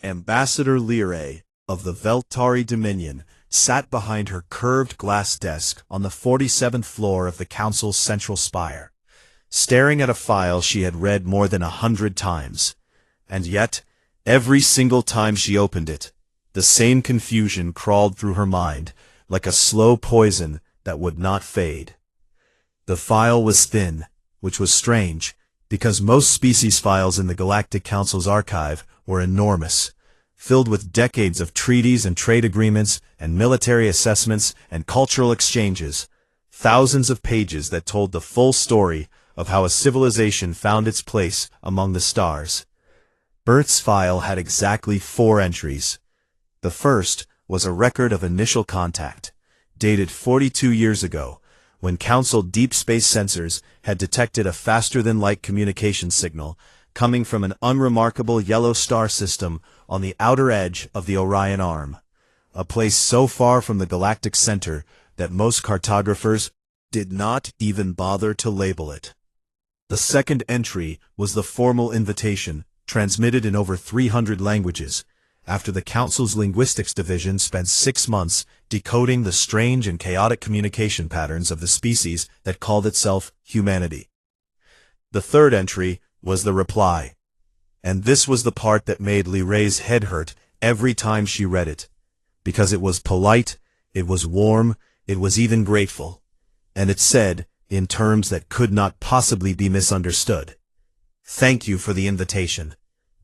Ambassador Lyrae, of the Veltari Dominion, sat behind her curved glass desk on the 47th floor of the Council's central spire, staring at a file she had read more than 100 times. And yet, every single time she opened it, the same confusion crawled through her mind, like a slow poison that would not fade. The file was thin, which was strange, because most species files in the Galactic Council's archive were enormous, filled with decades of treaties and trade agreements and military assessments and cultural exchanges, thousands of pages that told the full story of how a civilization found its place among the stars. Earth's file had exactly 4 entries. The first was a record of initial contact, dated 42 years ago, when Council deep space sensors had detected a faster-than-light communication signal coming from an unremarkable yellow star system on the outer edge of the Orion Arm, a place so far from the galactic center that most cartographers did not even bother to label it. The second entry was the formal invitation, transmitted in over 300 languages, after the Council's Linguistics Division spent 6 months decoding the strange and chaotic communication patterns of the species that called itself humanity. The third entry was the reply, and this was the part that made Lyrae's head hurt every time she read it, because it was polite, it was warm, it was even grateful, and it said, in terms that could not possibly be misunderstood, "Thank you for the invitation,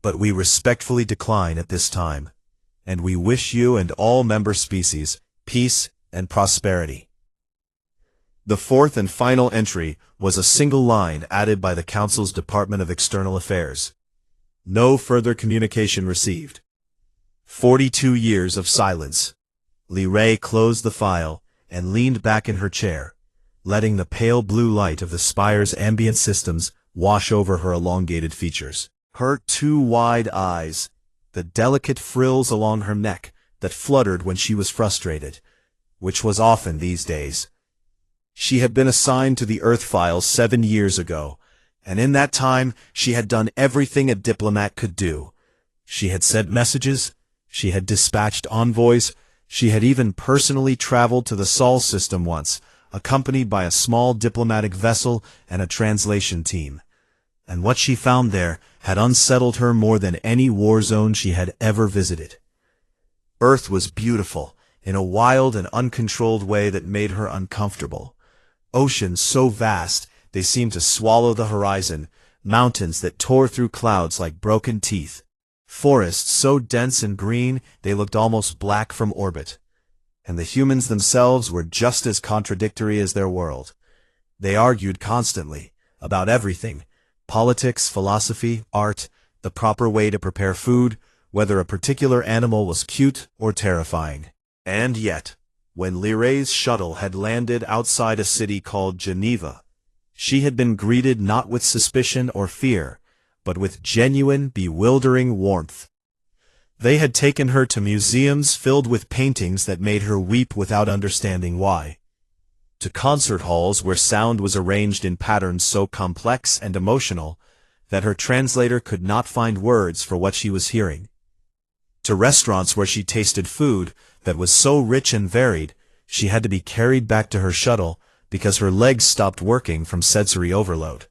but we respectfully decline at this time, and we wish you and all member species peace and prosperity." The fourth and final entry was a single line added by the Council's Department of External Affairs. No further communication received. 42 years of silence. Lyrae closed the file and leaned back in her chair, letting the pale blue light of the spire's ambient systems wash over her elongated features. Her 2 wide eyes, the delicate frills along her neck that fluttered when she was frustrated, which was often these days. She had been assigned to the Earth file 7 years ago, and in that time she had done everything a diplomat could do. She had sent messages, she had dispatched envoys, she had even personally traveled to the Sol system once, accompanied by a small diplomatic vessel and a translation team. And what she found there had unsettled her more than any war zone she had ever visited. Earth was beautiful, in a wild and uncontrolled way that made her uncomfortable. Oceans so vast they seemed to swallow the horizon, mountains that tore through clouds like broken teeth, forests so dense and green they looked almost black from orbit. And the humans themselves were just as contradictory as their world. They argued constantly, about everything, politics, philosophy, art, the proper way to prepare food, whether a particular animal was cute or terrifying. And yet, when Lyrae's shuttle had landed outside a city called Geneva, she had been greeted not with suspicion or fear, but with genuine, bewildering warmth. They had taken her to museums filled with paintings that made her weep without understanding why, to concert halls where sound was arranged in patterns so complex and emotional that her translator could not find words for what she was hearing, to restaurants where she tasted food that was so rich and varied she had to be carried back to her shuttle because her legs stopped working from sensory overload.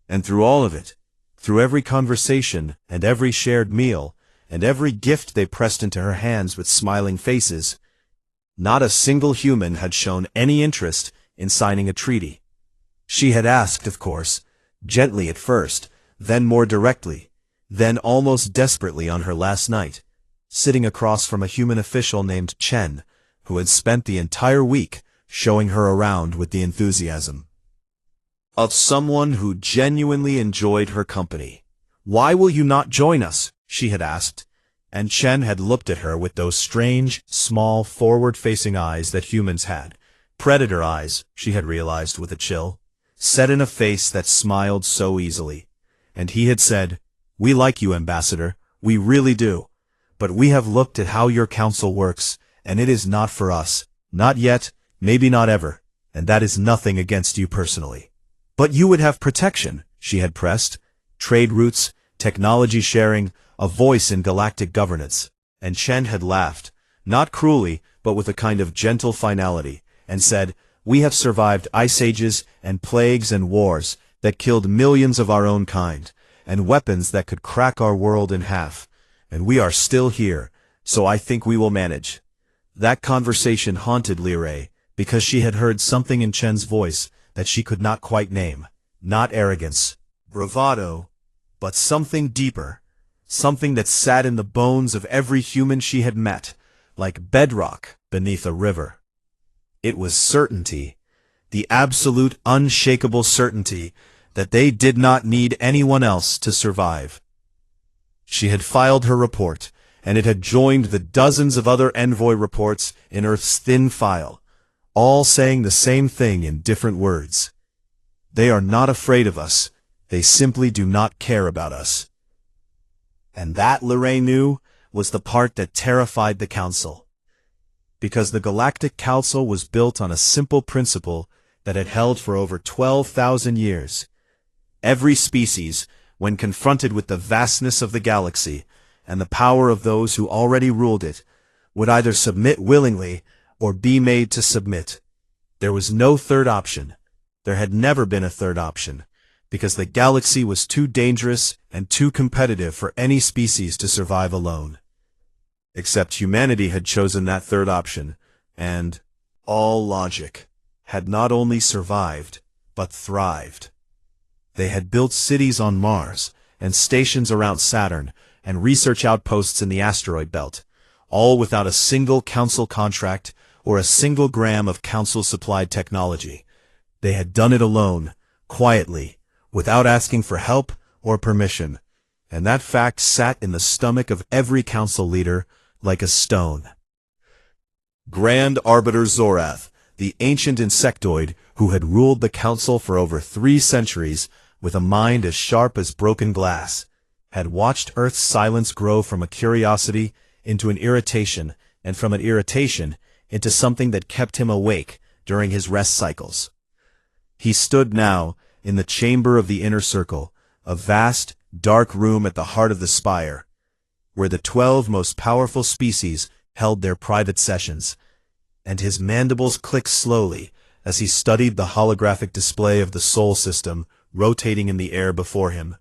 And through all of it, through every conversation and every shared meal, and every gift they pressed into her hands with smiling faces, not a single human had shown any interest in signing a treaty. She had asked, of course, gently at first, then more directly, then almost desperately on her last night, sitting across from a human official named Chen, who had spent the entire week showing her around with the enthusiasm of someone who genuinely enjoyed her company. "Why will you not join us?" she had asked, and Chen had looked at her with those strange, small, forward-facing eyes that humans had. Predator eyes, she had realized with a chill, set in a face that smiled so easily. And he had said, "We like you, Ambassador, we really do. But we have looked at how your council works, and it is not for us. Not yet, maybe not ever, and that is nothing against you personally. But you would have protection," she had pressed, "trade routes, technology sharing, a voice in galactic governance. And Chen had laughed, not cruelly, but with a kind of gentle finality, and said, "We have survived ice ages and plagues and wars that killed millions of our own kind, and weapons that could crack our world in half. And we are still here, so I think we will manage." That conversation haunted Liray, because she had heard something in Chen's voice that she could not quite name. Not arrogance, bravado, but something deeper. Something that sat in the bones of every human she had met, like bedrock beneath a river. It was certainty, the absolute unshakable certainty that they did not need anyone else to survive. She had filed her report, and it had joined the dozens of other envoy reports in Earth's thin file, all saying the same thing in different words. They are not afraid of us, they simply do not care about us. And that, Liray knew, was the part that terrified the Council. Because the Galactic Council was built on a simple principle that had held for over 12,000 years. Every species, when confronted with the vastness of the galaxy and the power of those who already ruled it, would either submit willingly or be made to submit. There was no third option. There had never been a third option, because the galaxy was too dangerous and too competitive for any species to survive alone. Except humanity had chosen that third option, and, all logic, had not only survived, but thrived. They had built cities on Mars, and stations around Saturn, and research outposts in the asteroid belt, all without a single Council contract or a single gram of Council-supplied technology. They had done it alone, quietly, without asking for help or permission, and that fact sat in the stomach of every Council leader like a stone. Grand Arbiter Zorath, the ancient insectoid who had ruled the Council for over 3 centuries with a mind as sharp as broken glass, had watched Earth's silence grow from a curiosity into an irritation, and from an irritation into something that kept him awake during his rest cycles. He stood now in the chamber of the Inner Circle, a vast, dark room at the heart of the spire, where the 12 most powerful species held their private sessions, and his mandibles clicked slowly as he studied the holographic display of the Sol system rotating in the air before him.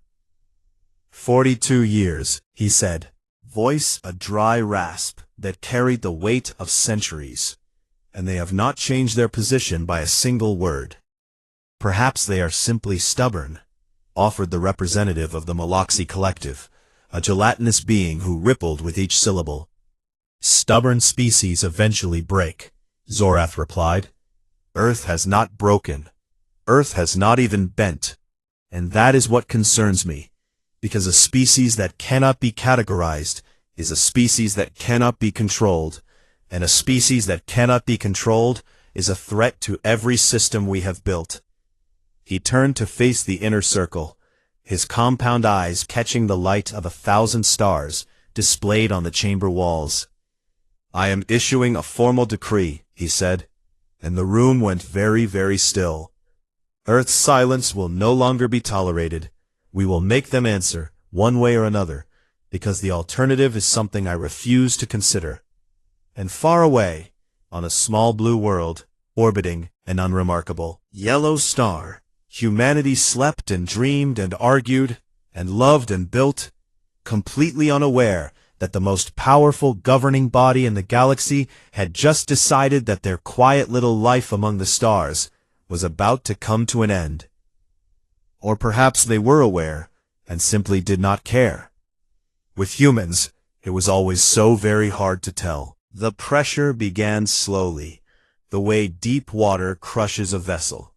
42 years, he said, voice a dry rasp that carried the weight of centuries, and they have not changed their position by a single word. Perhaps they are simply stubborn, offered the representative of the Maloxi Collective, a gelatinous being who rippled with each syllable. Stubborn species eventually break, Zorath replied. Earth has not broken. Earth has not even bent. And that is what concerns me, because a species that cannot be categorized is a species that cannot be controlled, and a species that cannot be controlled is a threat to every system we have built. He turned to face the Inner Circle, his compound eyes catching the light of 1,000 stars displayed on the chamber walls. I am issuing a formal decree, he said, and the room went very, very still. Earth's silence will no longer be tolerated. We will make them answer, one way or another, because the alternative is something I refuse to consider. And far away, on a small blue world, orbiting an unremarkable yellow star, humanity slept and dreamed and argued and loved and built, completely unaware that the most powerful governing body in the galaxy had just decided that their quiet little life among the stars was about to come to an end. Or perhaps they were aware and simply did not care. With humans, it was always so very hard to tell. The pressure began slowly, the way deep water crushes a vessel.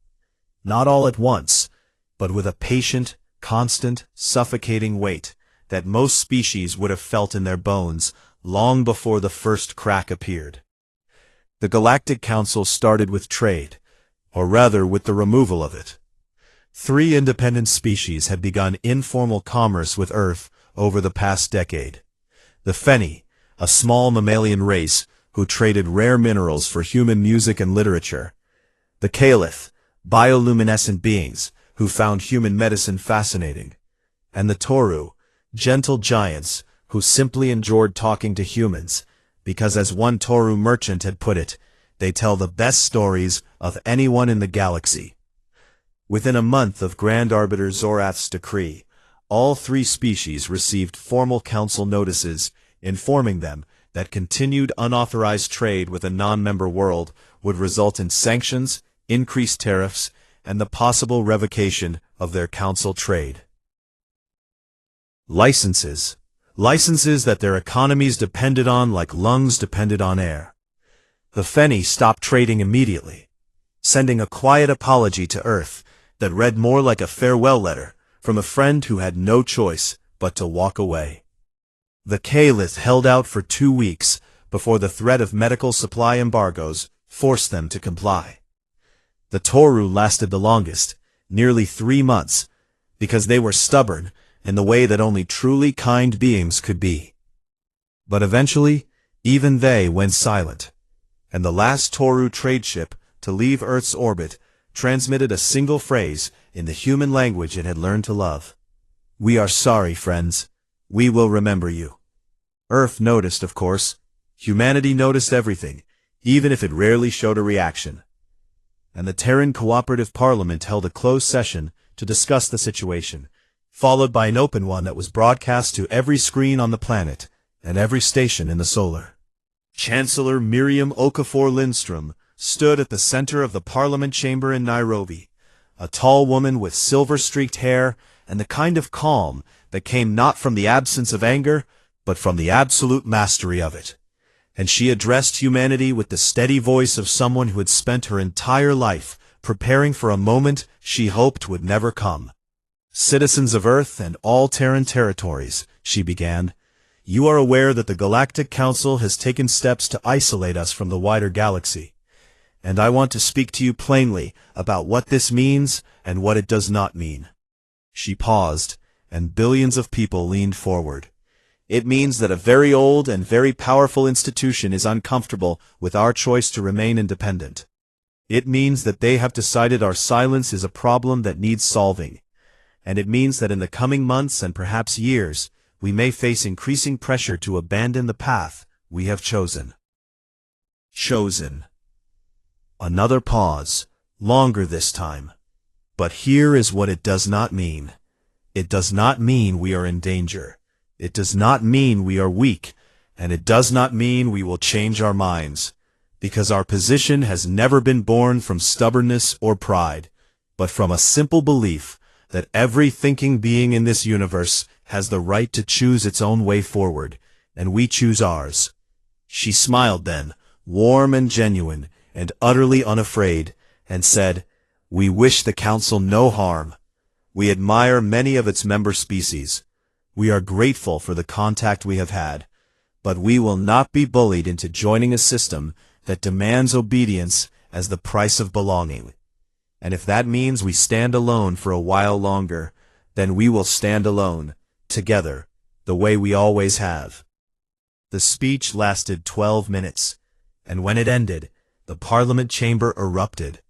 Not all at once, but with a patient, constant, suffocating weight that most species would have felt in their bones long before the first crack appeared. The Galactic Council started with trade, or rather with the removal of it. 3 independent species had begun informal commerce with Earth over the past decade. The Feni, a small mammalian race who traded rare minerals for human music and literature. The Caliph, bioluminescent beings who found human medicine fascinating. And the Toru, gentle giants who simply enjoyed talking to humans, because as one Toru merchant had put it, they tell the best stories of anyone in the galaxy. Within a month of Grand Arbiter Zorath's decree, all three species received formal council notices informing them that continued unauthorized trade with a non-member world would result in sanctions, increased tariffs, and the possible revocation of their council trade. Licenses. Licenses that their economies depended on like lungs depended on air. The Feni stopped trading immediately, sending a quiet apology to Earth that read more like a farewell letter from a friend who had no choice but to walk away. The Kalith held out for 2 weeks before the threat of medical supply embargoes forced them to comply. The Toru lasted the longest, nearly 3 months, because they were stubborn in the way that only truly kind beings could be. But eventually, even they went silent, and the last Toru trade ship to leave Earth's orbit transmitted a single phrase in the human language it had learned to love. "We are sorry, friends. We will remember you." Earth noticed, of course. Humanity noticed everything, even if it rarely showed a reaction. And the Terran Cooperative Parliament held a closed session to discuss the situation, followed by an open one that was broadcast to every screen on the planet and every station in the solar. Chancellor Miriam Okafor Lindstrom stood at the center of the Parliament chamber in Nairobi, a tall woman with silver-streaked hair and the kind of calm that came not from the absence of anger, but from the absolute mastery of it. And she addressed humanity with the steady voice of someone who had spent her entire life preparing for a moment she hoped would never come. "Citizens of Earth and all Terran territories," she began, "you are aware that the Galactic Council has taken steps to isolate us from the wider galaxy. And I want to speak to you plainly about what this means and what it does not mean." She paused, and billions of people leaned forward. "It means that a very old and very powerful institution is uncomfortable with our choice to remain independent. It means that they have decided our silence is a problem that needs solving. And it means that in the coming months and perhaps years, we may face increasing pressure to abandon the path we have chosen." Chosen. Another pause, longer this time. But here is what it does not mean. It does not mean we are in danger. It does not mean we are weak, and it does not mean we will change our minds, because our position has never been born from stubbornness or pride, but from a simple belief that every thinking being in this universe has the right to choose its own way forward, and we choose ours. She smiled then, warm and genuine, and utterly unafraid, and said, "We wish the Council no harm. We admire many of its member species. We are grateful for the contact we have had, but we will not be bullied into joining a system that demands obedience as the price of belonging. And if that means we stand alone for a while longer, then we will stand alone, together, the way we always have." The speech lasted 12 minutes, and when it ended, the Parliament chamber erupted,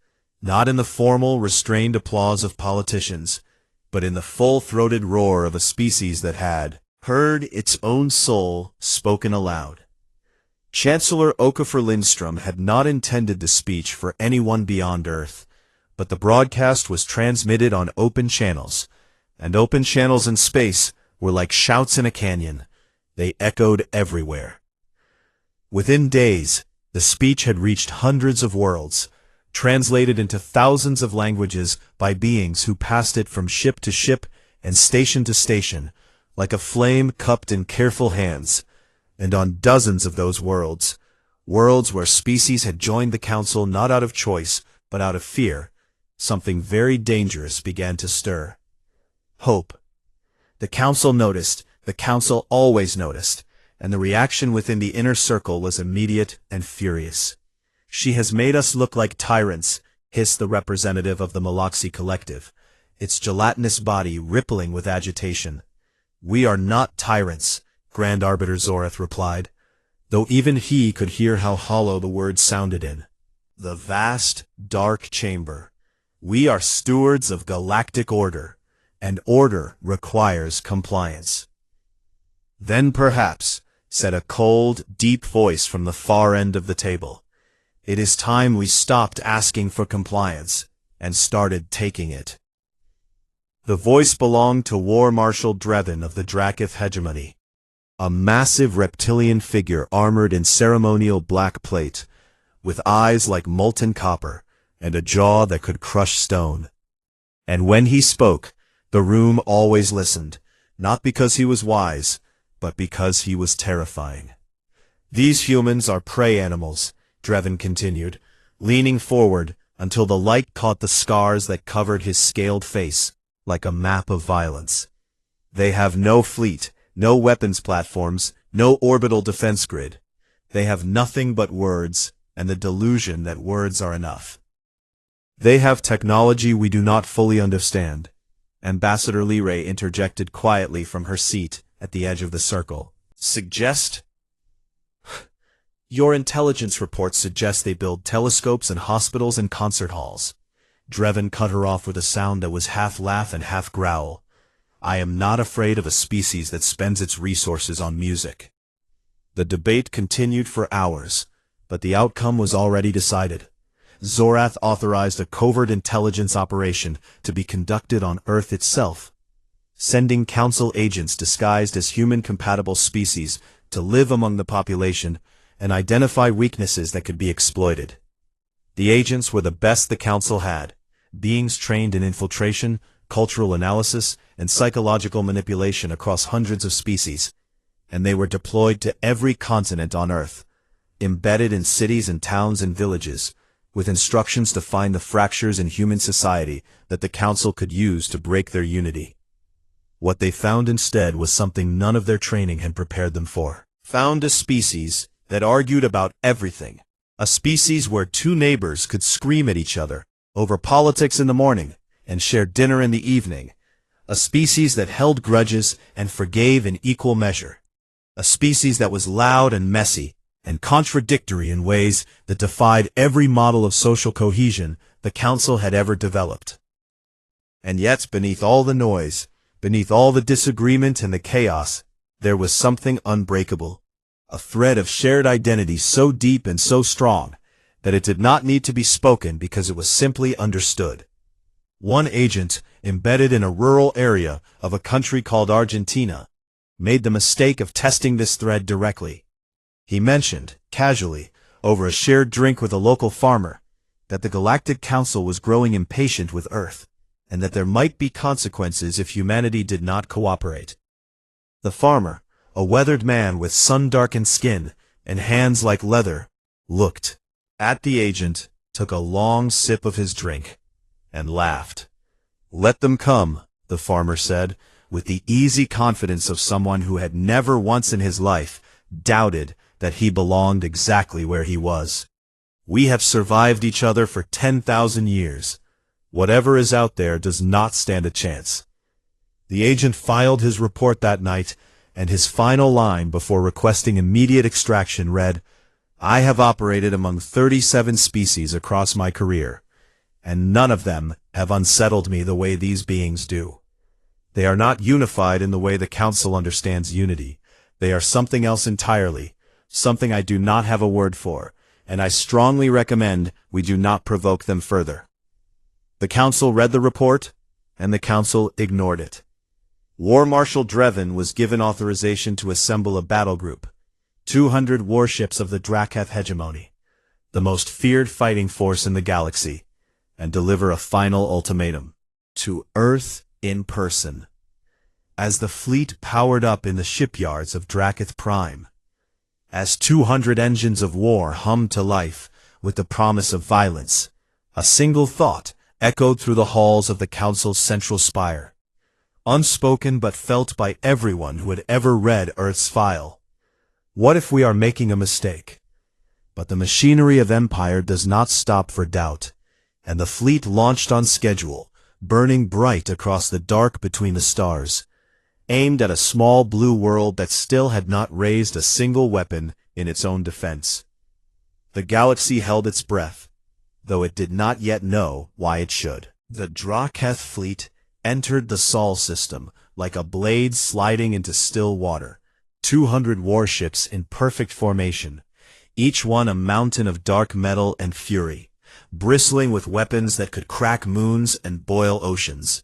not in the formal, restrained applause of politicians, but in the full-throated roar of a species that had heard its own soul spoken aloud. Chancellor Okafor Lindstrom had not intended the speech for anyone beyond Earth, but the broadcast was transmitted on open channels, and open channels in space were like shouts in a canyon. They echoed everywhere. Within days, the speech had reached hundreds of worlds, translated into thousands of languages by beings who passed it from ship to ship and station to station, like a flame cupped in careful hands, and on dozens of those worlds where species had joined the Council not out of choice, but out of fear, something very dangerous began to stir. Hope. The Council noticed, the Council always noticed, and the reaction within the inner circle was immediate and furious. "She has made us look like tyrants," hissed the representative of the Maloxi Collective, its gelatinous body rippling with agitation. "We are not tyrants," Grand Arbiter Zorath replied, though even he could hear how hollow the words sounded in the vast, dark chamber. "We are stewards of galactic order, and order requires compliance." "Then perhaps," said a cold, deep voice from the far end of the table, "it is time we stopped asking for compliance and started taking it." The voice belonged to War Marshal Drevin of the Galactic Hegemony, a massive reptilian figure armored in ceremonial black plate, with eyes like molten copper and a jaw that could crush stone. And when he spoke, the room always listened, not because he was wise, but because he was terrifying. "These humans are prey animals," Drevin continued, leaning forward until the light caught the scars that covered his scaled face, like a map of violence. "They have no fleet, no weapons platforms, no orbital defense grid. They have nothing but words, and the delusion that words are enough. They have technology we do not fully understand," Ambassador Leray interjected quietly from her seat at the edge of the circle. "Suggest? Your intelligence reports suggest they build telescopes and hospitals and concert halls." Drevin cut her off with a sound that was half laugh and half growl. "I am not afraid of a species that spends its resources on music." The debate continued for hours, but the outcome was already decided. Zorath authorized a covert intelligence operation to be conducted on Earth itself, sending Council agents disguised as human-compatible species to live among the population and identify weaknesses that could be exploited. The agents were the best the Council had, beings trained in infiltration, cultural analysis, and psychological manipulation across hundreds of species, and they were deployed to every continent on Earth, embedded in cities and towns and villages, with instructions to find the fractures in human society that the Council could use to break their unity. What they found instead was something none of their training had prepared them for. Found a species that argued about everything. A species where two neighbors could scream at each other over politics in the morning and share dinner in the evening. A species that held grudges and forgave in equal measure. A species that was loud and messy and contradictory in ways that defied every model of social cohesion the Council had ever developed. And yet, beneath all the noise, beneath all the disagreement and the chaos, there was something unbreakable. A thread of shared identity so deep and so strong that it did not need to be spoken because it was simply understood. One agent, embedded in a rural area of a country called Argentina, made the mistake of testing this thread directly. He mentioned, casually, over a shared drink with a local farmer, that the Galactic Council was growing impatient with Earth, and that there might be consequences if humanity did not cooperate. The farmer, a weathered man with sun-darkened skin and hands like leather, looked at the agent, took a long sip of his drink, and laughed. "Let them come," the farmer said, with the easy confidence of someone who had never once in his life doubted that he belonged exactly where he was. "We have survived each other for 10,000 years. Whatever is out there does not stand a chance." The agent filed his report that night, and his final line before requesting immediate extraction read, "I have operated among 37 species across my career, and none of them have unsettled me the way these beings do. They are not unified in the way the Council understands unity. They are something else entirely, something I do not have a word for, and I strongly recommend we do not provoke them further." The Council read the report, and the Council ignored it. War Marshal Drevin was given authorization to assemble a battle group, 200 warships of the Galactic Hegemony, the most feared fighting force in the galaxy, and deliver a final ultimatum. To Earth in person. As the fleet powered up in the shipyards of Dracath Prime, as 200 engines of war hummed to life with the promise of violence, a single thought echoed through the halls of the Council's central spire. Unspoken but felt by everyone who had ever read Earth's file. What if we are making a mistake? But the machinery of empire does not stop for doubt, and the fleet launched on schedule, burning bright across the dark between the stars, aimed at a small blue world that still had not raised a single weapon in its own defense. The galaxy held its breath, though it did not yet know why it should. The Draketh fleet entered the Sol system like a blade sliding into still water, 200 warships in perfect formation, each one a mountain of dark metal and fury, bristling with weapons that could crack moons and boil oceans.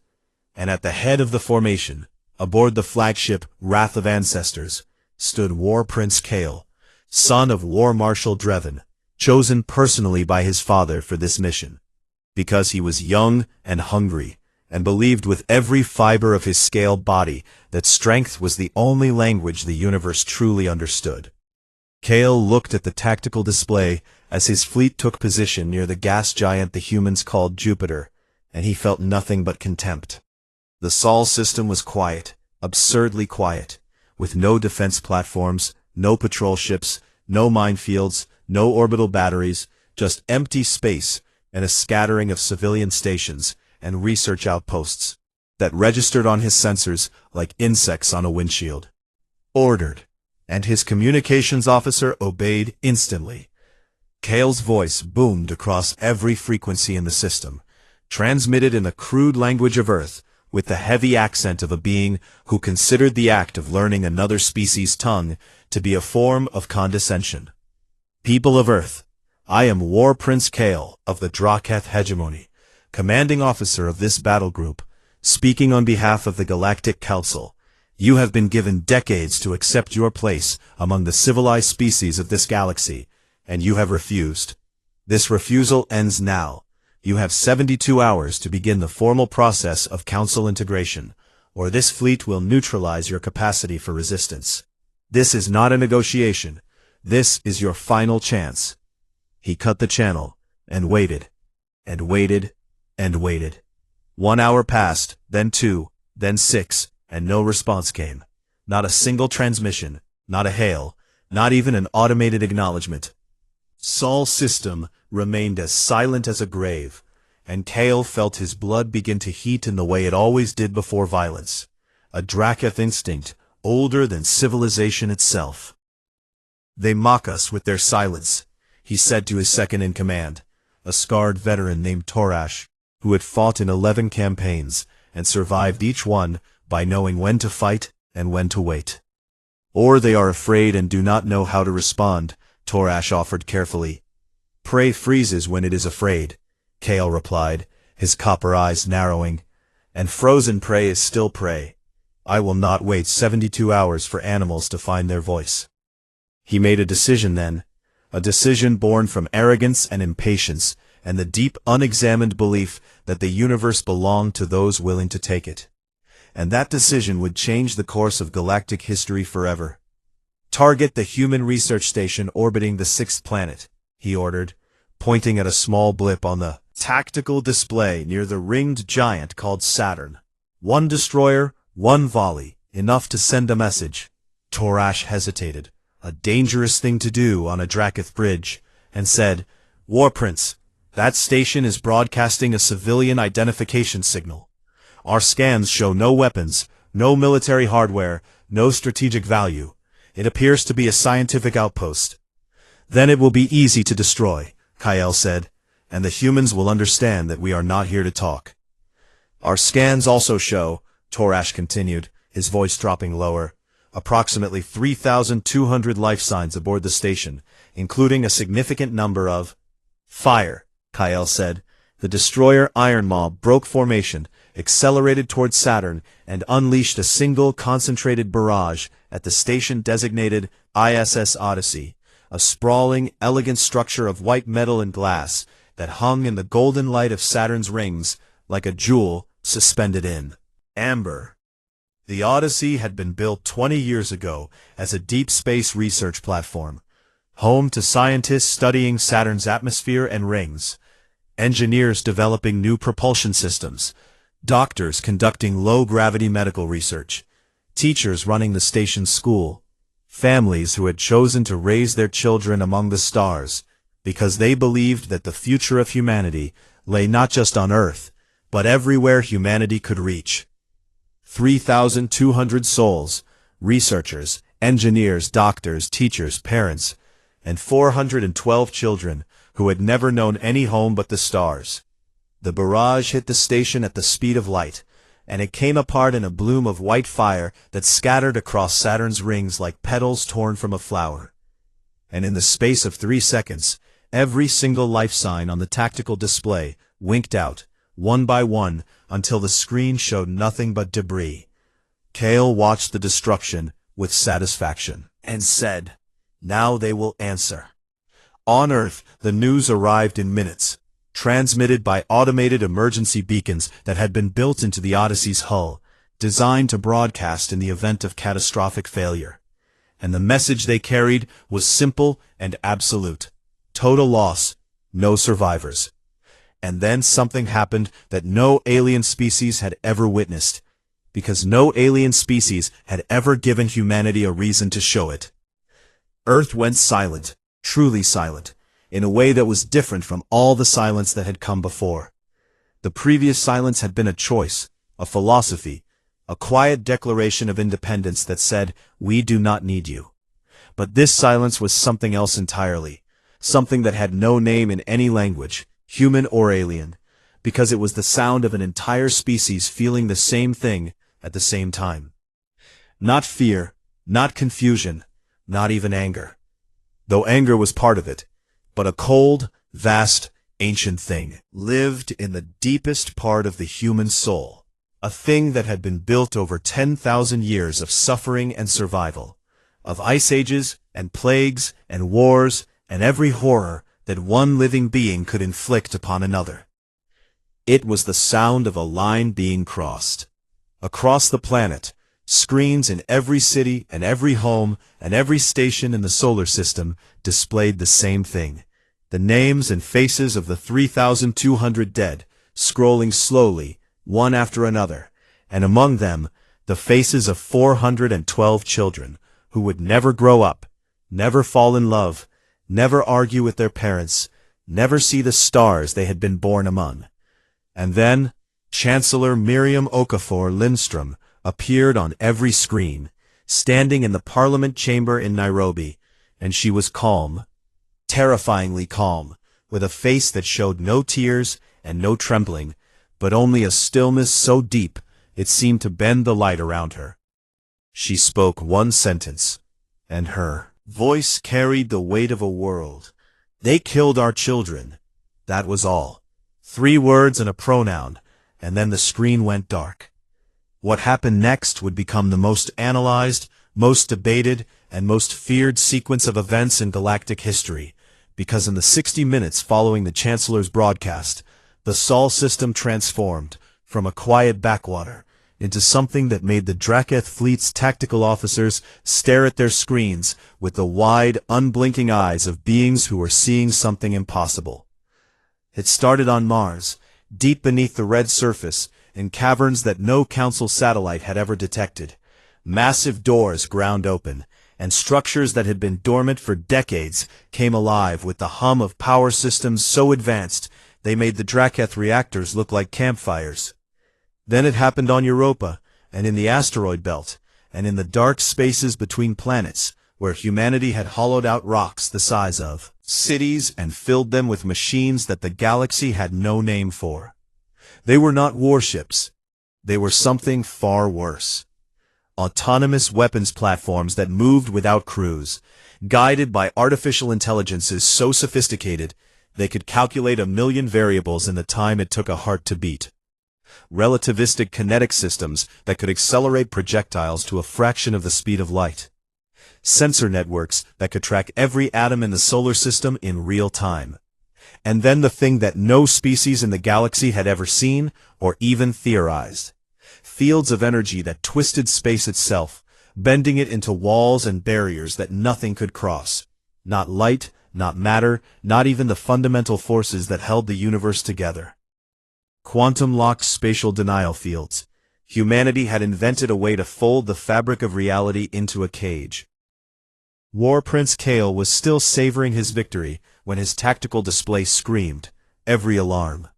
And at the head of the formation, aboard the flagship Wrath of Ancestors, stood War Prince Kale, son of War Marshal Drevin, chosen personally by his father for this mission, because he was young and hungry, and believed with every fiber of his scaled body that strength was the only language the universe truly understood. Kale looked at the tactical display as his fleet took position near the gas giant the humans called Jupiter, and he felt nothing but contempt. The Sol system was quiet, absurdly quiet, with no defense platforms, no patrol ships, no minefields, no orbital batteries, just empty space and a scattering of civilian stations and research outposts that registered on his sensors like insects on a windshield. Ordered, and his communications officer obeyed instantly. Kale's voice boomed across every frequency in the system, transmitted in the crude language of Earth, with the heavy accent of a being who considered the act of learning another species' tongue to be a form of condescension. People of Earth, I am War Prince Kale of the Draketh Hegemony, commanding officer of this battle group, speaking on behalf of the Galactic Council. You have been given decades to accept your place among the civilized species of this galaxy, and you have refused. This refusal ends now. You have 72 hours to begin the formal process of Council integration, or this fleet will neutralize your capacity for resistance. This is not a negotiation. This is your final chance. He cut the channel, and waited, and waited, and waited. 1 hour passed, then 2, then 6, and no response came. Not a single transmission, not a hail, not even an automated acknowledgement. Sol's system remained as silent as a grave, and Kale felt his blood begin to heat in the way it always did before violence, a Draketh instinct older than civilization itself. They mock us with their silence, he said to his second-in-command, a scarred veteran named Torash, who had fought in 11 campaigns and survived each one by knowing when to fight and when to wait. Or they are afraid and do not know how to respond, Torash offered carefully. Prey freezes when it is afraid, Kale replied, his copper eyes narrowing, and frozen prey is still prey. I will not wait 72 hours for animals to find their voice. He made a decision then, a decision born from arrogance and impatience and the deep unexamined belief that the universe belonged to those willing to take it. And that decision would change the course of galactic history forever. Target the human research station orbiting the 6th planet, he ordered, pointing at a small blip on the tactical display near the ringed giant called Saturn. 1 destroyer, 1 volley, enough to send a message. Torash hesitated, a dangerous thing to do on a Draketh bridge, and said, War Prince, that station is broadcasting a civilian identification signal. Our scans show no weapons, no military hardware, no strategic value. It appears to be a scientific outpost. Then it will be easy to destroy, Kyle said, and the humans will understand that we are not here to talk. Our scans also show, Torash continued, his voice dropping lower, approximately 3,200 life signs aboard the station, including a significant number of fire, Kyle said. The destroyer Iron Maw broke formation, accelerated towards Saturn, and unleashed a single concentrated barrage at the station designated ISS Odyssey, a sprawling, elegant structure of white metal and glass that hung in the golden light of Saturn's rings like a jewel suspended in amber. The Odyssey had been built 20 years ago as a deep space research platform, home to scientists studying Saturn's atmosphere and rings, engineers developing new propulsion systems, doctors conducting low-gravity medical research, teachers running the station's school, families who had chosen to raise their children among the stars because they believed that the future of humanity lay not just on Earth, but everywhere humanity could reach. 3,200 souls, researchers, engineers, doctors, teachers, parents, and 412 children who had never known any home but the stars. The barrage hit the station at the speed of light, and it came apart in a bloom of white fire that scattered across Saturn's rings like petals torn from a flower. And in the space of 3 seconds, every single life sign on the tactical display winked out, one by one, until the screen showed nothing but debris. Kale watched the destruction with satisfaction, and said, "Now they will answer." On Earth, the news arrived in minutes, transmitted by automated emergency beacons that had been built into the Odyssey's hull, designed to broadcast in the event of catastrophic failure. And the message they carried was simple and absolute. Total loss, no survivors. And then something happened that no alien species had ever witnessed, because no alien species had ever given humanity a reason to show it. Earth went silent, truly silent, in a way that was different from all the silence that had come before. The previous silence had been a choice, a philosophy, a quiet declaration of independence that said, "We do not need you." But this silence was something else entirely, something that had no name in any language, human or alien, because it was the sound of an entire species feeling the same thing at the same time. Not fear, not confusion, not even anger. Though anger was part of it, but a cold, vast, ancient thing lived in the deepest part of the human soul, a thing that had been built over 10,000 years of suffering and survival, of ice ages and plagues and wars and every horror that one living being could inflict upon another. It was the sound of a line being crossed. Across the planet, screens in every city and every home and every station in the solar system displayed the same thing. The names and faces of the 3,200 dead, scrolling slowly, one after another, and among them, the faces of 412 children who would never grow up, never fall in love, never argue with their parents, never see the stars they had been born among. And then, Chancellor Miriam Okafor Lindstrom appeared on every screen, standing in the Parliament chamber in Nairobi, and she was calm, terrifyingly calm, with a face that showed no tears and no trembling, but only a stillness so deep it seemed to bend the light around her. She spoke one sentence, and her voice carried the weight of a world. "They killed our children." That was all. 3 words and a pronoun, and then the screen went dark. What happened next would become the most analyzed, most debated, and most feared sequence of events in galactic history, because in the 60 minutes following the Chancellor's broadcast, the Sol system transformed from a quiet backwater into something that made the Draketh fleet's tactical officers stare at their screens with the wide, unblinking eyes of beings who were seeing something impossible. It started on Mars, deep beneath the red surface, in caverns that no Council satellite had ever detected. Massive doors ground open, and structures that had been dormant for decades came alive with the hum of power systems so advanced they made the Draketh reactors look like campfires. Then it happened on Europa, and in the asteroid belt, and in the dark spaces between planets, where humanity had hollowed out rocks the size of cities and filled them with machines that the galaxy had no name for. They were not warships. They were something far worse. Autonomous weapons platforms that moved without crews, guided by artificial intelligences so sophisticated they could calculate 1,000,000 variables in the time it took a heart to beat. Relativistic kinetic systems that could accelerate projectiles to a fraction of the speed of light. Sensor networks that could track every atom in the solar system in real time. And then the thing that no species in the galaxy had ever seen or even theorized. Fields of energy that twisted space itself, bending it into walls and barriers that nothing could cross. Not light, not matter, not even the fundamental forces that held the universe together. Quantum-locked spatial denial fields. Humanity had invented a way to fold the fabric of reality into a cage. War Prince Kale was still savoring his victory when his tactical display screamed, every alarm.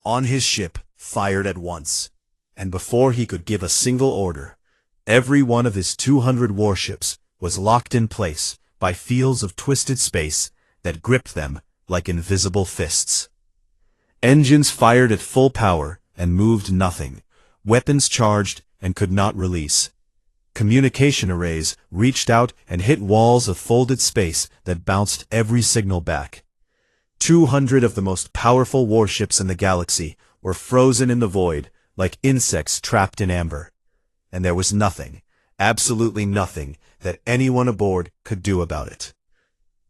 On his ship, fired at once. And before he could give a single order, every one of his 200 warships was locked in place by fields of twisted space that gripped them like invisible fists. Engines fired at full power and moved nothing, weapons charged and could not release. Communication arrays reached out and hit walls of folded space that bounced every signal back. 200 of the most powerful warships in the galaxy were frozen in the void like insects trapped in amber. And there was nothing, absolutely nothing, that anyone aboard could do about it.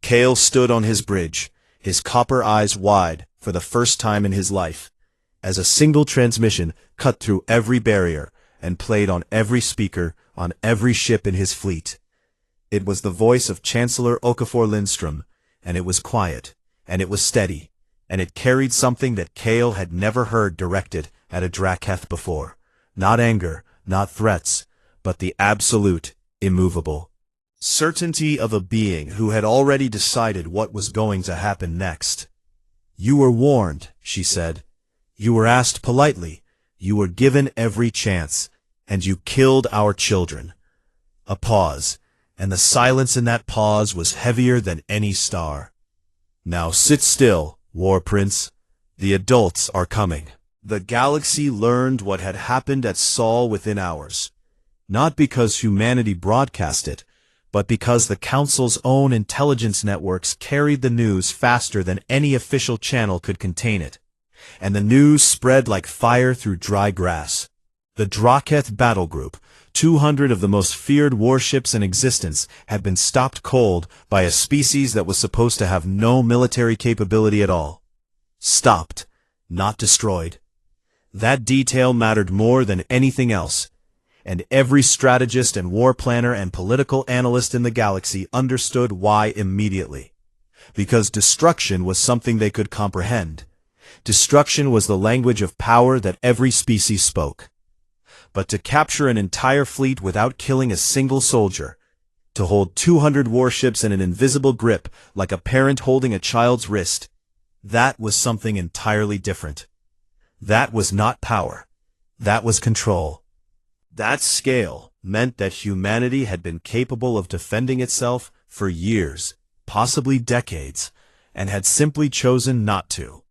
Kale stood on his bridge, his copper eyes wide for the first time in his life, as a single transmission cut through every barrier and played on every speaker on every ship in his fleet. It was the voice of Chancellor Okafor Lindstrom, and it was quiet, and it was steady, and it carried something that Kale had never heard directed at a Draketh before. Not anger, not threats, but the absolute, immovable certainty of a being who had already decided what was going to happen next. "You were warned," she said. "You were asked politely. You were given every chance, and you killed our children." A pause, and the silence in that pause was heavier than any star. "Now sit still, War Prince. The adults are coming." The galaxy learned what had happened at Sol within hours. Not because humanity broadcast it, but because the Council's own intelligence networks carried the news faster than any official channel could contain it. And the news spread like fire through dry grass. The Draketh battle group, 200 of the most feared warships in existence, had been stopped cold by a species that was supposed to have no military capability at all. Stopped, not destroyed. That detail mattered more than anything else, and every strategist and war planner and political analyst in the galaxy understood why immediately. Because destruction was something they could comprehend. Destruction was the language of power that every species spoke. But to capture an entire fleet without killing a single soldier, to hold 200 warships in an invisible grip like a parent holding a child's wrist, that was something entirely different. That was not power. That was control. That scale meant that humanity had been capable of defending itself for years, possibly decades, and had simply chosen not to.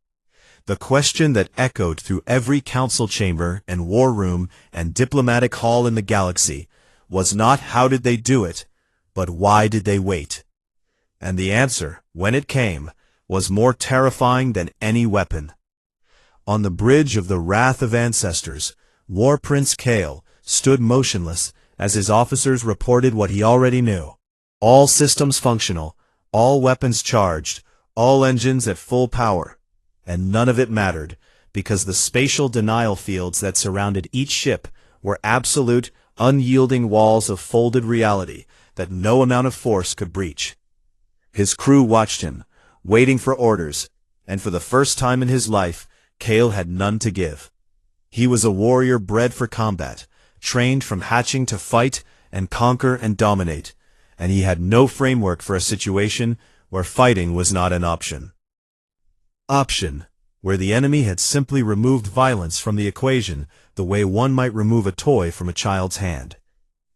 The question that echoed through every council chamber and war room and diplomatic hall in the galaxy was not how did they do it, but why did they wait? And the answer, when it came, was more terrifying than any weapon. On the bridge of the Wrath of Ancestors, War Prince Kale stood motionless as his officers reported what he already knew. All systems functional, all weapons charged, all engines at full power. And none of it mattered, because the spatial denial fields that surrounded each ship were absolute, unyielding walls of folded reality that no amount of force could breach. His crew watched him, waiting for orders, and for the first time in his life, Kale had none to give. He was a warrior bred for combat, trained from hatching to fight and conquer and dominate, and he had no framework for a situation where fighting was not an option. Where the enemy had simply removed violence from the equation the way one might remove a toy from a child's hand.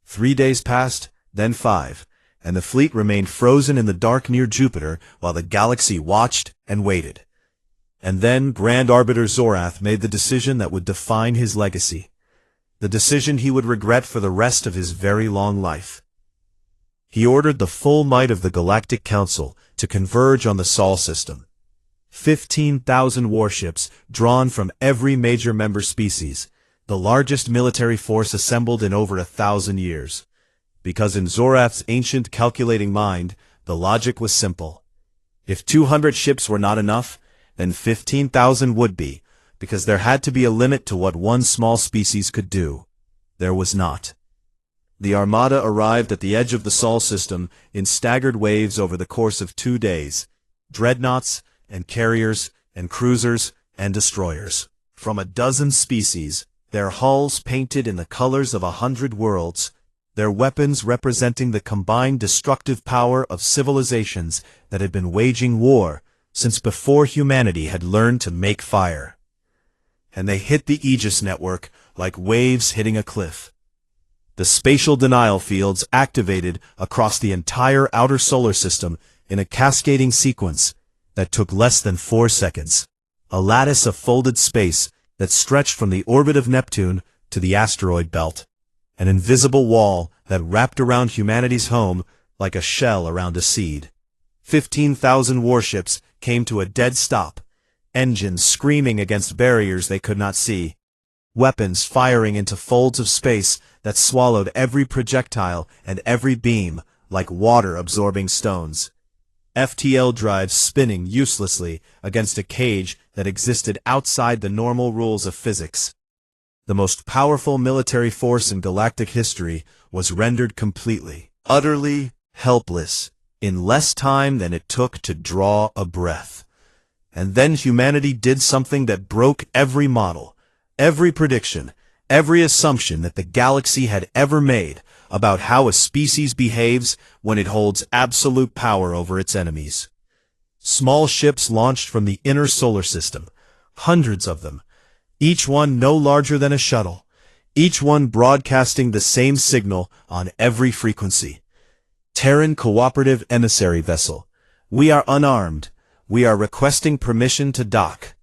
3 days passed, then 5, and the fleet remained frozen in the dark near Jupiter while the galaxy watched and waited. And then Grand Arbiter Zorath made the decision that would define his legacy. The decision he would regret for the rest of his very long life. He ordered the full might of the Galactic Council to converge on the Sol system. 15,000 warships drawn from every major member species, the largest military force assembled in over 1,000 years. Because in Zorath's ancient calculating mind, the logic was simple. If 200 ships were not enough, then 15,000 would be, because there had to be a limit to what one small species could do. There was not. The armada arrived at the edge of the Sol system in staggered waves over the course of 2 days, dreadnoughts and carriers and cruisers and destroyers. From a dozen species, their hulls painted in the colors of 100 worlds, their weapons representing the combined destructive power of civilizations that had been waging war since before humanity had learned to make fire. And they hit the Aegis network like waves hitting a cliff. The spatial denial fields activated across the entire outer solar system in a cascading sequence that took less than 4 seconds. A lattice of folded space that stretched from the orbit of Neptune to the asteroid belt, an invisible wall that wrapped around humanity's home like a shell around a seed. 15,000 warships came to a dead stop, engines screaming against barriers they could not see, weapons firing into folds of space that swallowed every projectile and every beam like water-absorbing stones. FTL drives spinning uselessly against a cage that existed outside the normal rules of physics. The most powerful military force in galactic history was rendered completely, utterly helpless, in less time than it took to draw a breath. And then humanity did something that broke every model, every prediction, every assumption that the galaxy had ever made about how a species behaves when it holds absolute power over its enemies. Small ships launched from the inner solar system, hundreds of them, each one no larger than a shuttle, each one broadcasting the same signal on every frequency. Terran Cooperative Emissary Vessel. We are unarmed. We are requesting permission to dock.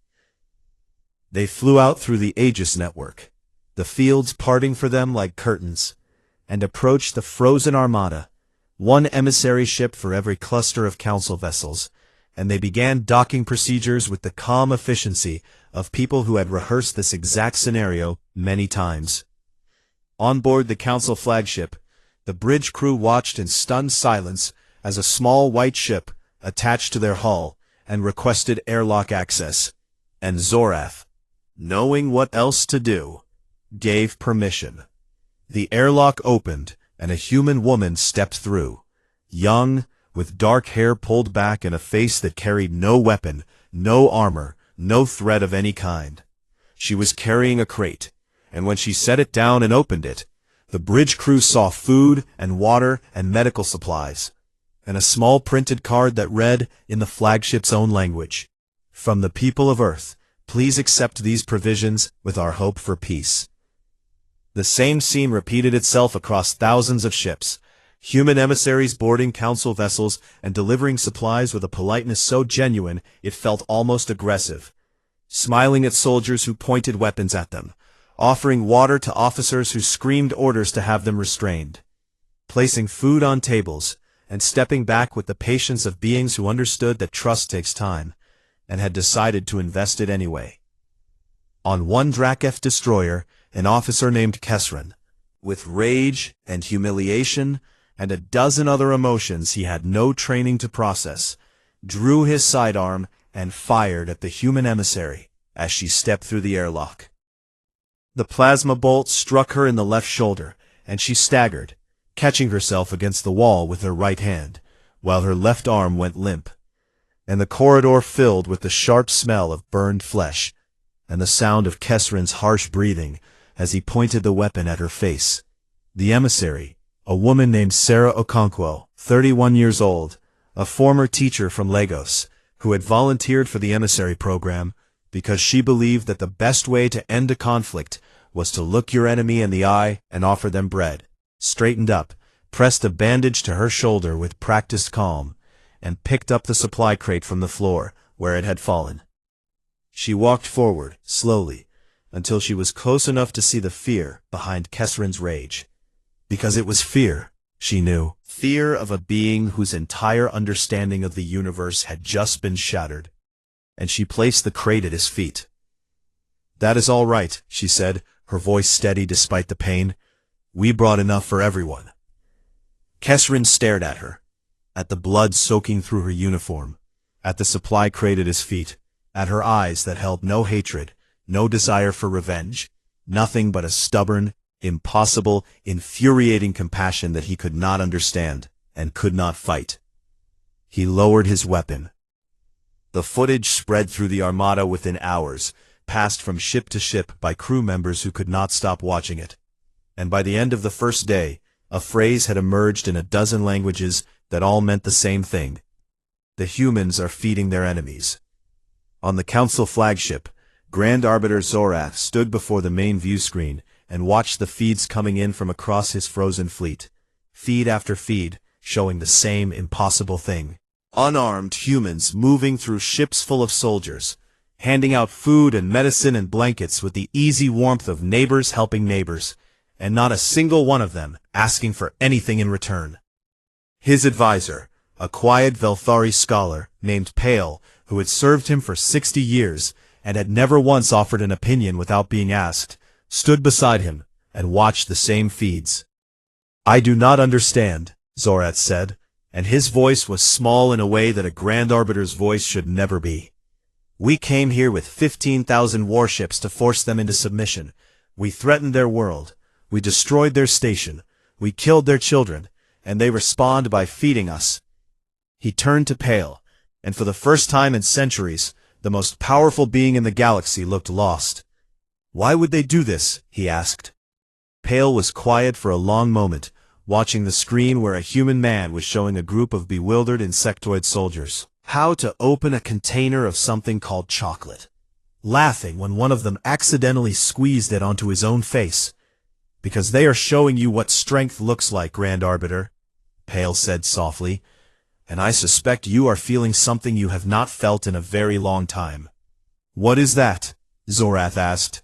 They flew out through the Aegis network, the fields parting for them like curtains, and approached the frozen armada, one emissary ship for every cluster of council vessels, and they began docking procedures with the calm efficiency of people who had rehearsed this exact scenario many times. On board the council flagship, the bridge crew watched in stunned silence as a small white ship attached to their hull and requested airlock access, and Zorath, knowing what else to do, gave permission. The airlock opened, and a human woman stepped through, young, with dark hair pulled back and a face that carried no weapon, no armor, no threat of any kind. She was carrying a crate, and when she set it down and opened it, the bridge crew saw food and water and medical supplies, and a small printed card that read in the flagship's own language, "From the people of Earth, please accept these provisions with our hope for peace." The same scene repeated itself across thousands of ships, human emissaries boarding council vessels and delivering supplies with a politeness so genuine it felt almost aggressive, smiling at soldiers who pointed weapons at them, offering water to officers who screamed orders to have them restrained, placing food on tables, and stepping back with the patience of beings who understood that trust takes time, and had decided to invest it anyway. On one Drakef destroyer, an officer named Kesran, with rage and humiliation and a dozen other emotions he had no training to process, drew his sidearm and fired at the human emissary as she stepped through the airlock. The plasma bolt struck her in the left shoulder, and she staggered, catching herself against the wall with her right hand, while her left arm went limp, and the corridor filled with the sharp smell of burned flesh, and the sound of Kesran's harsh breathing as he pointed the weapon at her face. The emissary, a woman named Sarah Okonkwo, 31 years old, a former teacher from Lagos, who had volunteered for the emissary program because she believed that the best way to end a conflict was to look your enemy in the eye and offer them bread, straightened up, pressed a bandage to her shoulder with practiced calm, and picked up the supply crate from the floor where it had fallen. She walked forward, slowly, until she was close enough to see the fear behind Kesran's rage. Because it was fear, she knew. Fear of a being whose entire understanding of the universe had just been shattered. And she placed the crate at his feet. "That is all right," she said, her voice steady despite the pain. "We brought enough for everyone." Kesran stared at her, at the blood soaking through her uniform, at the supply crate at his feet, at her eyes that held no hatred, no desire for revenge, nothing but a stubborn, impossible, infuriating compassion that he could not understand and could not fight. He lowered his weapon. The footage spread through the armada within hours, passed from ship to ship by crew members who could not stop watching it. And by the end of the first day, a phrase had emerged in a dozen languages that all meant the same thing. The humans are feeding their enemies. On the council flagship, Grand Arbiter Zorath stood before the main view screen and watched the feeds coming in from across his frozen fleet, feed after feed, showing the same impossible thing. Unarmed humans moving through ships full of soldiers, handing out food and medicine and blankets with the easy warmth of neighbors helping neighbors, and not a single one of them asking for anything in return. His advisor, a quiet Velthari scholar named Pale, who had served him for 60 years and had never once offered an opinion without being asked, stood beside him and watched the same feeds. "I do not understand," Zorath said, and his voice was small in a way that a Grand Arbiter's voice should never be. "We came here with 15,000 warships to force them into submission. We threatened their world. We destroyed their station. We killed their children, and they respond by feeding us." He turned to Pale, and for the first time in centuries, the most powerful being in the galaxy looked lost. "Why would they do this?" he asked. Pale was quiet for a long moment, watching the screen where a human man was showing a group of bewildered insectoid soldiers how to open a container of something called chocolate, laughing when one of them accidentally squeezed it onto his own face. "Because they are showing you what strength looks like, Grand Arbiter," Pale said softly, "and I suspect you are feeling something you have not felt in a very long time." "What is that?" Zorath asked.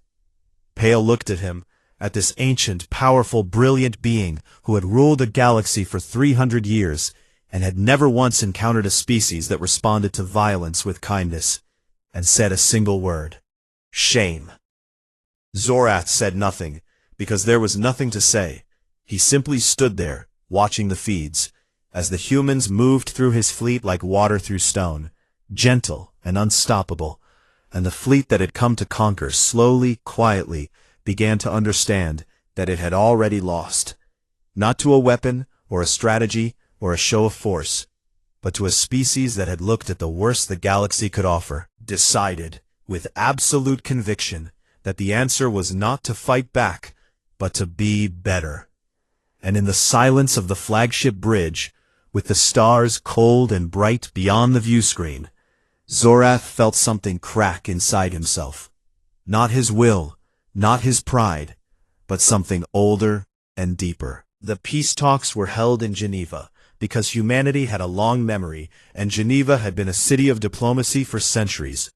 Pale looked at him, at this ancient, powerful, brilliant being who had ruled a galaxy for 300 years and had never once encountered a species that responded to violence with kindness, and said a single word: "Shame." Zorath said nothing, because there was nothing to say. He simply stood there, watching the feeds, as the humans moved through his fleet like water through stone, gentle and unstoppable, and the fleet that had come to conquer slowly, quietly, began to understand that it had already lost, not to a weapon or a strategy or a show of force, but to a species that had looked at the worst the galaxy could offer, decided, with absolute conviction, that the answer was not to fight back, but to be better. And in the silence of the flagship bridge, with the stars cold and bright beyond the view screen, Zorath felt something crack inside himself. Not his will, not his pride, but something older and deeper. The peace talks were held in Geneva, because humanity had a long memory, and Geneva had been a city of diplomacy for centuries,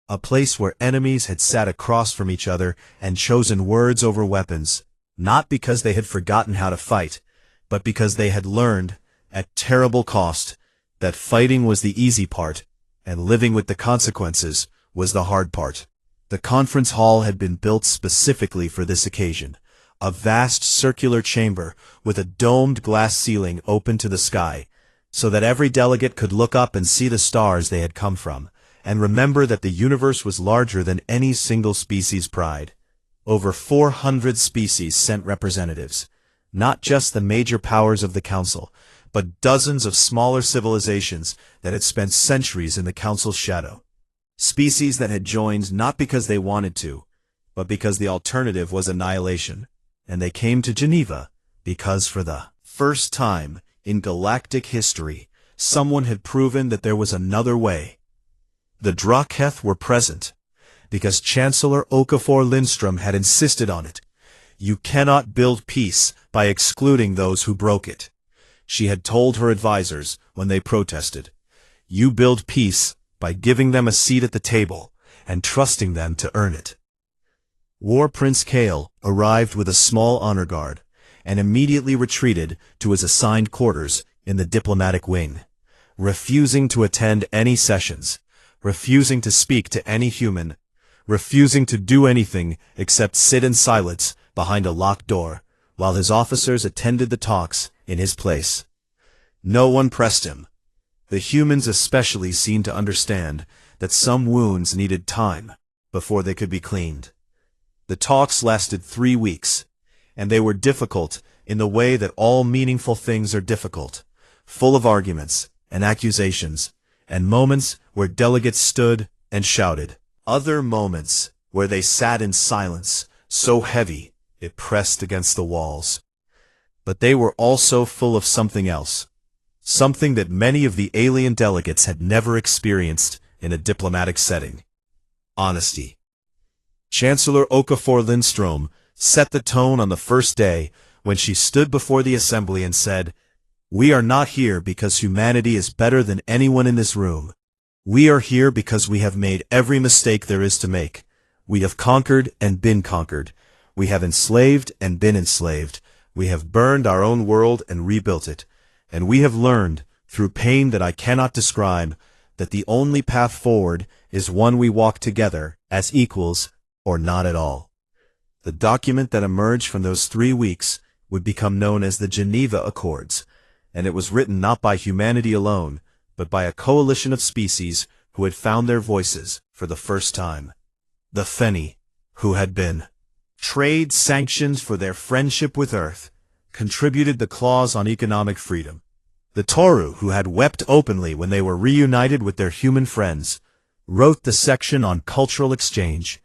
a place where enemies had sat across from each other and chosen words over weapons, not because they had forgotten how to fight, but because they had learned, at terrible cost, that fighting was the easy part, and living with the consequences was the hard part. The conference hall had been built specifically for this occasion, a vast circular chamber with a domed glass ceiling open to the sky, so that every delegate could look up and see the stars they had come from, and remember that the universe was larger than any single species' pride. Over 400 species sent representatives, not just the major powers of the Council, but dozens of smaller civilizations that had spent centuries in the Council's shadow. Species that had joined not because they wanted to, but because the alternative was annihilation. And they came to Geneva because for the first time in galactic history, someone had proven that there was another way. The Draketh were present, because Chancellor Okafor Lindstrom had insisted on it. You cannot build peace by excluding those who broke it. She had told her advisors when they protested. You build peace by giving them a seat at the table and trusting them to earn it. War Prince Kale arrived with a small honor guard and immediately retreated to his assigned quarters in the diplomatic wing, refusing to attend any sessions, refusing to speak to any human, refusing to do anything except sit in silence behind a locked door while his officers attended the talks in his place. No one pressed him. The humans especially seemed to understand that some wounds needed time before they could be cleaned. The talks lasted 3 weeks, and they were difficult in the way that all meaningful things are difficult, full of arguments and accusations, and moments where delegates stood and shouted. Other moments where they sat in silence, so heavy it pressed against the walls. But they were also full of something else, something that many of the alien delegates had never experienced in a diplomatic setting: honesty. Chancellor Okafor Lindstrom set the tone on the first day when she stood before the assembly and said, "We are not here because humanity is better than anyone in this room. We are here because we have made every mistake there is to make. We have conquered and been conquered. We have enslaved and been enslaved. We have burned our own world and rebuilt it. And we have learned, through pain that I cannot describe, that the only path forward is one we walk together, as equals, or not at all. The document that emerged from those 3 weeks would become known as the Geneva Accords, and it was written not by humanity alone, but by a coalition of species who had found their voices for the first time. The Feni, who had been trade sanctions for their friendship with Earth, contributed the clause on economic freedom. The Toru, who had wept openly when they were reunited with their human friends, wrote the section on cultural exchange.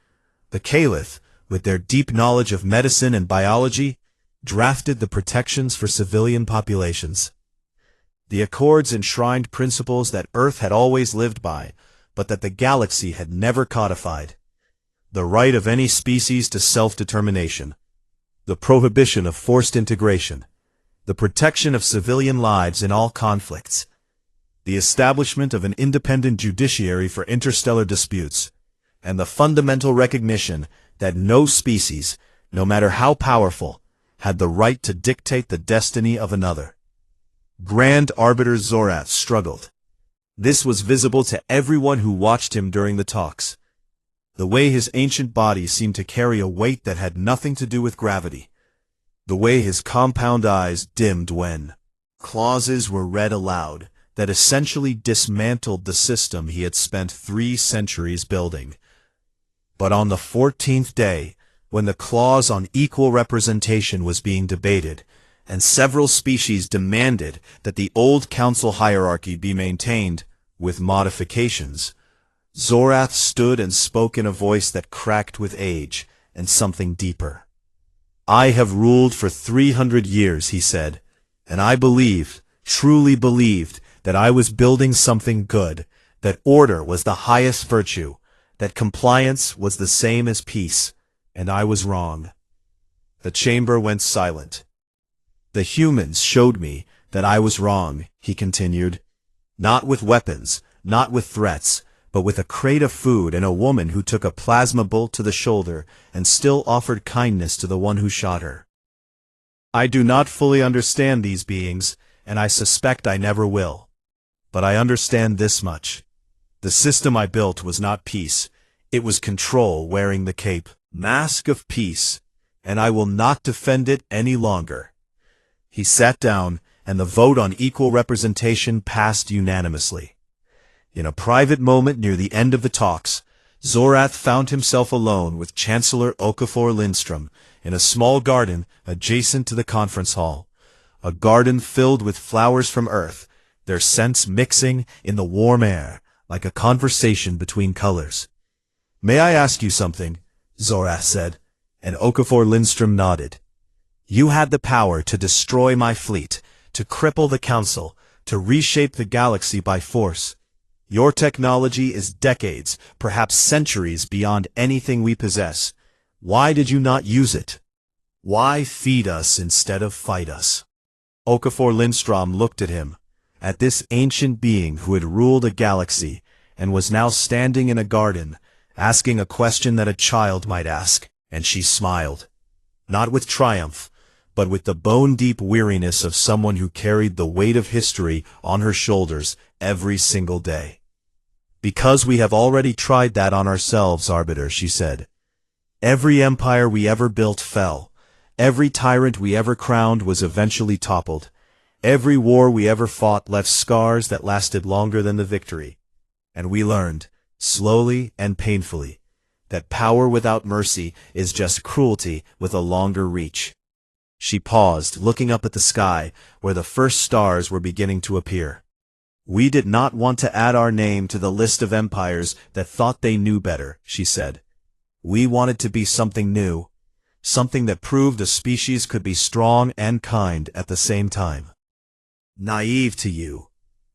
The Caliph, with their deep knowledge of medicine and biology, drafted the protections for civilian populations. The Accords enshrined principles that Earth had always lived by, but that the galaxy had never codified. The right of any species to self-determination, the prohibition of forced integration, the protection of civilian lives in all conflicts, the establishment of an independent judiciary for interstellar disputes, and the fundamental recognition that no species, no matter how powerful, had the right to dictate the destiny of another. Grand Arbiter Zorath struggled. This was visible to everyone who watched him during the talks. The way his ancient body seemed to carry a weight that had nothing to do with gravity. The way his compound eyes dimmed when clauses were read aloud that essentially dismantled the system he had spent 3 centuries building. But on the 14th day, when the clause on equal representation was being debated, and several species demanded that the old council hierarchy be maintained, with modifications, Zorath stood and spoke in a voice that cracked with age and something deeper. I have ruled for 300 years, he said, and I believed, truly believed, that I was building something good, that order was the highest virtue, that compliance was the same as peace, and I was wrong. The chamber went silent. The humans showed me that I was wrong, he continued. Not with weapons, not with threats, but with a crate of food and a woman who took a plasma bolt to the shoulder and still offered kindness to the one who shot her. I do not fully understand these beings, and I suspect I never will. But I understand this much. The system I built was not peace. It was control wearing the cape, mask of peace, and I will not defend it any longer. He sat down, and the vote on equal representation passed unanimously. In a private moment near the end of the talks, Zorath found himself alone with Chancellor Okafor Lindstrom in a small garden adjacent to the conference hall, a garden filled with flowers from Earth, their scents mixing in the warm air like a conversation between colors. May I ask you something? Zorath said, and Okafor Lindstrom nodded. You had the power to destroy my fleet, to cripple the Council, to reshape the galaxy by force. Your technology is decades, perhaps centuries beyond anything we possess. Why did you not use it? Why feed us instead of fight us? Okafor Lindstrom looked at him, at this ancient being who had ruled a galaxy and was now standing in a garden, asking a question that a child might ask, and she smiled. Not with triumph, but with the bone-deep weariness of someone who carried the weight of history on her shoulders every single day. Because we have already tried that on ourselves, Arbiter, she said. Every empire we ever built fell. Every tyrant we ever crowned was eventually toppled. Every war we ever fought left scars that lasted longer than the victory. And we learned, slowly and painfully, that power without mercy is just cruelty with a longer reach. She paused, looking up at the sky, where the first stars were beginning to appear. We did not want to add our name to the list of empires that thought they knew better, she said. We wanted to be something new, something that proved a species could be strong and kind at the same time. Naive to you,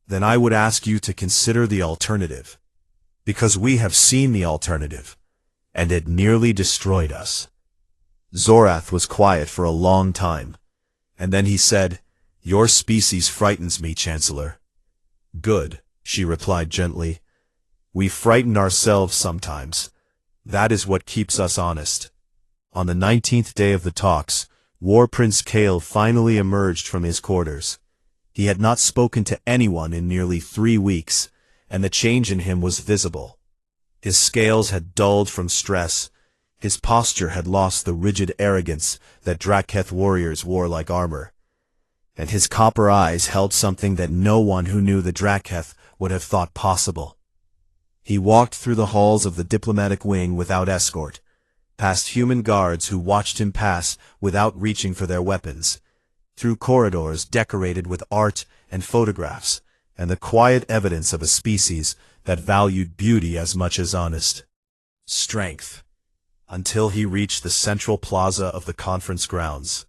then I would ask you to consider the alternative, because we have seen the alternative, and it nearly destroyed us. Zorath was quiet for a long time, and then he said, Your species frightens me, Chancellor. Good, she replied gently. We frighten ourselves sometimes. That is what keeps us honest. On the 19th day of the talks, War Prince Kale finally emerged from his quarters. He had not spoken to anyone in nearly 3 weeks, and the change in him was visible. His scales had dulled from stress. His posture had lost the rigid arrogance that Draketh warriors wore like armor. And his copper eyes held something that no one who knew the Draketh would have thought possible. He walked through the halls of the diplomatic wing without escort, past human guards who watched him pass without reaching for their weapons, through corridors decorated with art and photographs, and the quiet evidence of a species that valued beauty as much as honest strength, until he reached the central plaza of the conference grounds.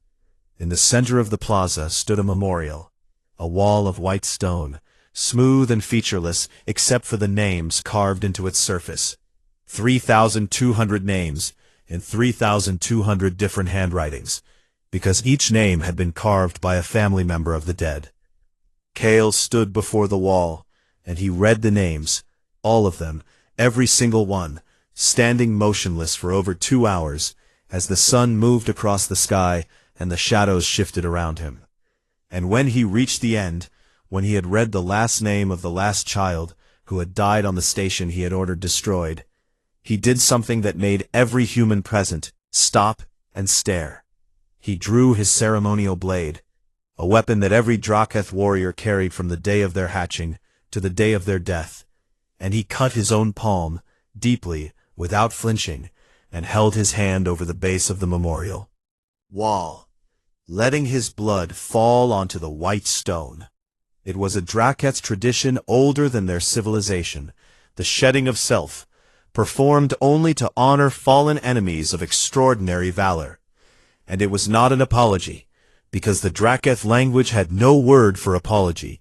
In the center of the plaza stood a memorial, a wall of white stone, smooth and featureless except for the names carved into its surface. 3,200 names in 3,200 different handwritings, because each name had been carved by a family member of the dead. Kale stood before the wall, and he read the names, all of them, every single one, standing motionless for over 2 hours, as the sun moved across the sky and the shadows shifted around him. And when he reached the end, when he had read the last name of the last child who had died on the station he had ordered destroyed, he did something that made every human present stop and stare. He drew his ceremonial blade, a weapon that every Draketh warrior carried from the day of their hatching to the day of their death, and he cut his own palm, deeply, without flinching, and held his hand over the base of the memorial wall, letting his blood fall onto the white stone. It was a Draketh's tradition older than their civilization, the shedding of self, performed only to honor fallen enemies of extraordinary valor. And it was not an apology, because the Draketh language had no word for apology,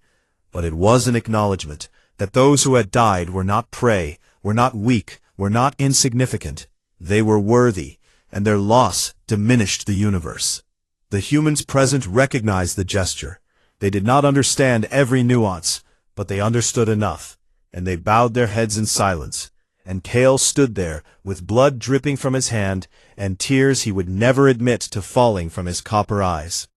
but it was an acknowledgement that those who had died were not prey, were not weak, were not insignificant. They were worthy, and their loss diminished the universe. The humans present recognized the gesture. They did not understand every nuance, but they understood enough, and they bowed their heads in silence. And Kale stood there, with blood dripping from his hand, and tears he would never admit to falling from his copper eyes.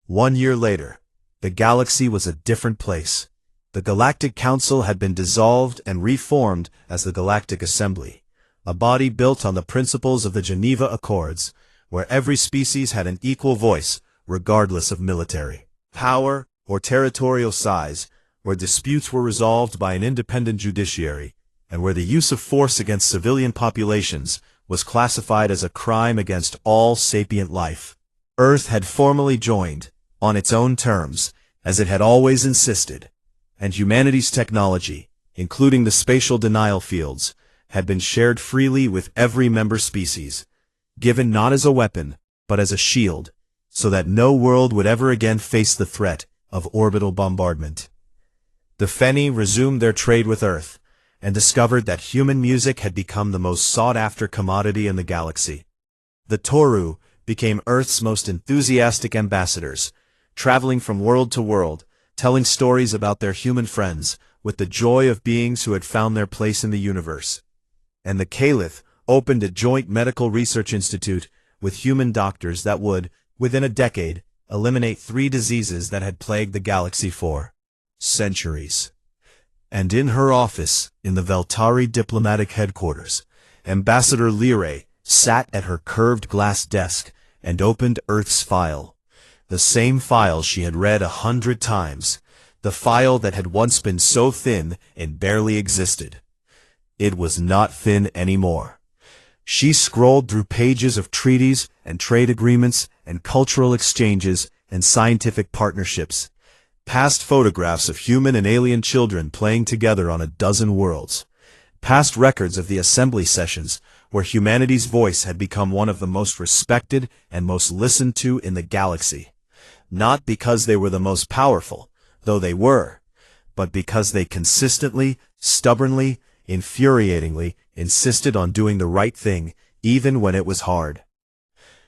1 year later, the galaxy was a different place. The Galactic Council had been dissolved and reformed as the Galactic Assembly, a body built on the principles of the Geneva Accords, where every species had an equal voice, regardless of military power or territorial size, where disputes were resolved by an independent judiciary, and where the use of force against civilian populations was classified as a crime against all sapient life. Earth had formally joined, on its own terms, as it had always insisted, and humanity's technology, including the spatial denial fields, had been shared freely with every member species, given not as a weapon, but as a shield, so that no world would ever again face the threat of orbital bombardment. The Feni resumed their trade with Earth, and discovered that human music had become the most sought-after commodity in the galaxy. The Toru became Earth's most enthusiastic ambassadors, traveling from world to world, telling stories about their human friends, with the joy of beings who had found their place in the universe. And the Caliph opened a joint medical research institute with human doctors that would, within a decade, eliminate 3 diseases that had plagued the galaxy for centuries. And in her office, in the Veltari diplomatic headquarters, Ambassador Lyre sat at her curved glass desk and opened Earth's file. The same file she had read 100 times, the file that had once been so thin it barely existed. It was not thin anymore. She scrolled through pages of treaties and trade agreements and cultural exchanges and scientific partnerships, past photographs of human and alien children playing together on a dozen worlds, past records of the assembly sessions where humanity's voice had become one of the most respected and most listened to in the galaxy, not because they were the most powerful, though they were, but because they consistently, stubbornly, infuriatingly insisted on doing the right thing even when it was hard.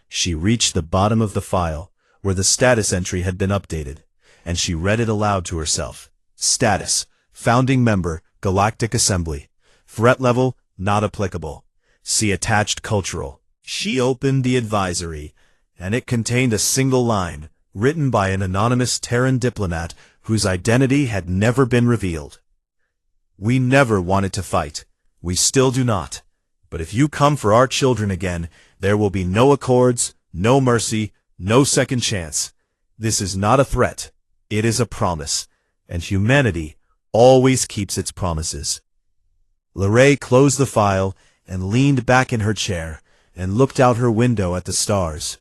She reached the bottom of the file, where the status entry had been updated, and she read it aloud to herself. Status: Founding Member, Galactic Assembly. Threat level, not applicable. See attached cultural. She opened the advisory, and it contained a single line, written by an anonymous Terran diplomat whose identity had never been revealed. We never wanted to fight. We still do not. But if you come for our children again, there will be no accords, no mercy, no second chance. This is not a threat. It is a promise. And humanity always keeps its promises. Lorraine closed the file and leaned back in her chair and looked out her window at the stars.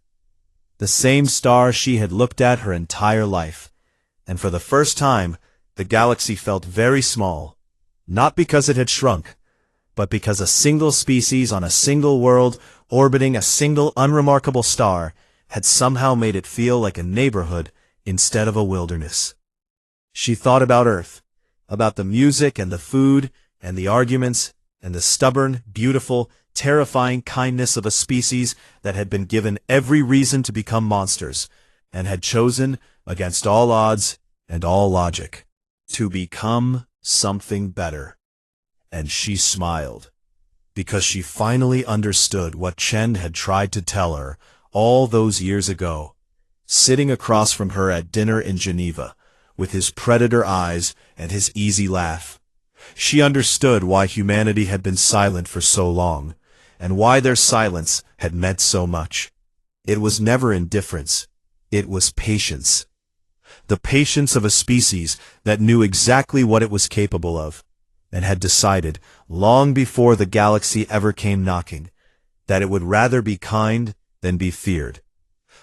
The same stars she had looked at her entire life. And for the first time, the galaxy felt very small. Not because it had shrunk, but because a single species on a single world orbiting a single unremarkable star had somehow made it feel like a neighborhood instead of a wilderness. She thought about Earth, about the music and the food and the arguments and the stubborn, beautiful, terrifying kindness of a species that had been given every reason to become monsters and had chosen, against all odds and all logic, to become something better. And she smiled, because she finally understood what Chen had tried to tell her all those years ago, sitting across from her at dinner in Geneva, with his predator eyes and his easy laugh. She understood why humanity had been silent for so long, and why their silence had meant so much. It was never indifference. It was patience. The patience of a species that knew exactly what it was capable of, and had decided, long before the galaxy ever came knocking, that it would rather be kind than be feared.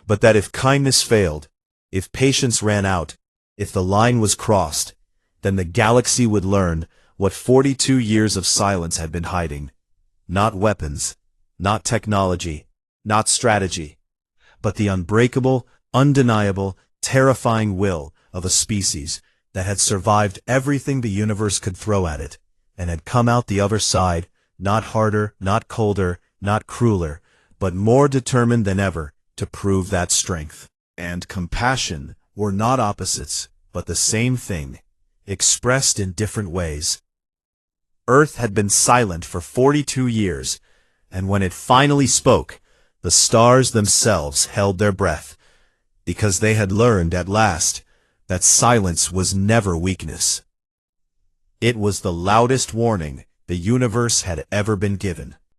But that if kindness failed, if patience ran out, if the line was crossed, then the galaxy would learn what 42 years of silence had been hiding. Not weapons, not technology, not strategy, but the unbreakable, undeniable, terrifying will of a species that had survived everything the universe could throw at it, and had come out the other side, not harder, not colder, not crueler, but more determined than ever to prove that strength and compassion were not opposites, but the same thing, expressed in different ways. Earth had been silent for 42 years, and when it finally spoke, the stars themselves held their breath, because they had learned at last that silence was never weakness. It was the loudest warning the universe had ever been given.